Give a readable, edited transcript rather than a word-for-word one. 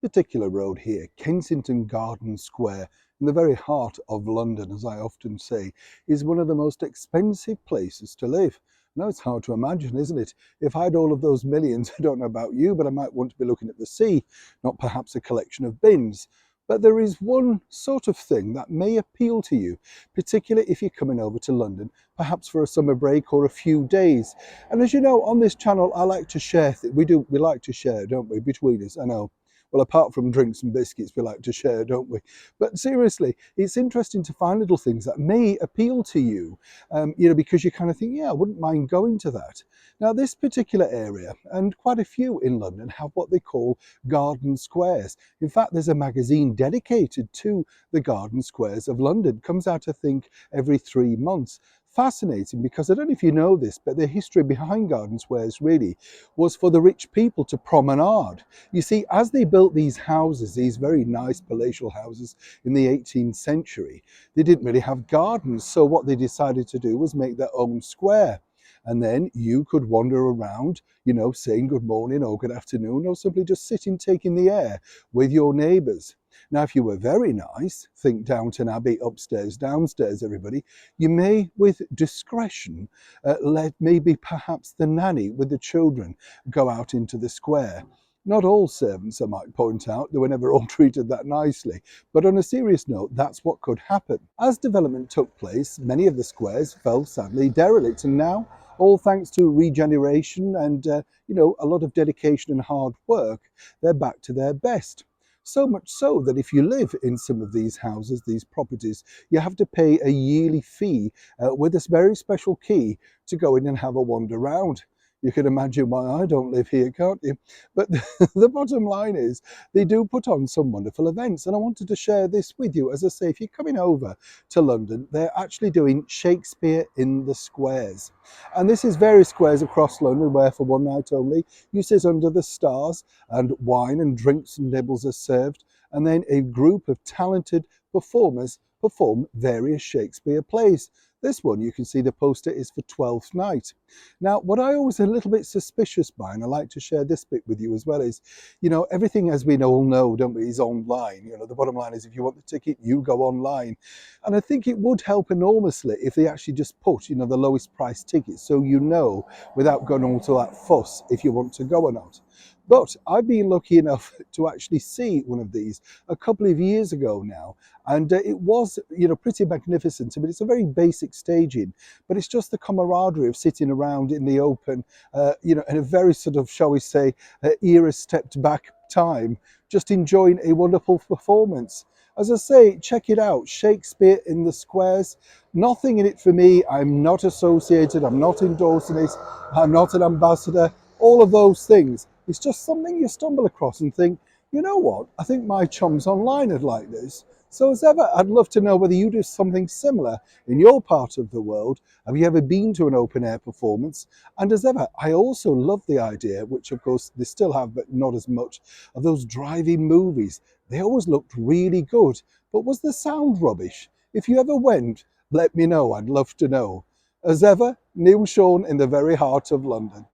particular road here, Kensington Gardens Square, in the very heart of London, as I often say, is one of the most expensive places to live. Now it's hard to imagine, isn't it? If I had all of those millions, I don't know about you, but I might want to be looking at the sea, not perhaps a collection of bins. But there is one sort of thing that may appeal to you, particularly if you're coming over to London, perhaps for a summer break or a few days. And as you know, on this channel, I like to share, we like to share, don't we, between us, I know. Well, apart from drinks and biscuits, we like to share, don't we? But seriously, it's interesting to find little things that may appeal to you, because you kind of think, yeah, I wouldn't mind going to that. Now, this particular area, and quite a few in London, have what they call garden squares. In fact, there's a magazine dedicated to the garden squares of London. It comes out, I think, every 3 months. Fascinating, because I don't know if you know this, but the history behind garden squares really was for the rich people to promenade. You see, as they built these houses, these very nice palatial houses in the 18th century, they didn't really have gardens. So what they decided to do was make their own square. And then you could wander around, saying good morning or good afternoon, or simply just sitting, taking the air with your neighbours. Now, if you were very nice, think Downton Abbey, upstairs, downstairs, everybody, you may, with discretion, let maybe perhaps the nanny with the children go out into the square. Not all servants, I might point out, they were never all treated that nicely. But on a serious note, that's what could happen. As development took place, many of the squares fell sadly derelict, and now, all thanks to regeneration and a lot of dedication and hard work, they're back to their best. So much so that if you live in some of these houses, these properties, you have to pay a yearly fee with this very special key to go in and have a wander around. You can imagine why I don't live here, can't you? But the bottom line is they do put on some wonderful events, and I wanted to share this with you. As I say, if you're coming over to London, they're actually doing Shakespeare in the Squares. And this is various squares across London where for one night only you sit under the stars and wine and drinks and nibbles are served, and then a group of talented performers perform various Shakespeare plays. This one, you can see the poster is for Twelfth Night. Now, what I always a little bit suspicious by, and I like to share this bit with you as well, is, everything, as we all know, don't we, is online. The bottom line is if you want the ticket, you go online. And I think it would help enormously if they actually just put, the lowest price ticket, so without going on to that fuss, if you want to go or not. But I've been lucky enough to actually see one of these a couple of years ago now, and it was, pretty magnificent. I mean, it's a very basic staging, but it's just the camaraderie of sitting around in the open, in a very sort of, shall we say, era stepped back time, just enjoying a wonderful performance. As I say, check it out, Shakespeare in the Squares. Nothing in it for me. I'm not associated, I'm not endorsing it, I'm not an ambassador, all of those things. It's just something you stumble across and think, you know what, I think my chums online would like this. So as ever, I'd love to know whether you do something similar in your part of the world. Have you ever been to an open air performance? And as ever, I also love the idea, which of course they still have, but not as much, of those drive-in movies. They always looked really good, but was the sound rubbish? If you ever went, let me know, I'd love to know. As ever, Neil Sean in the very heart of London.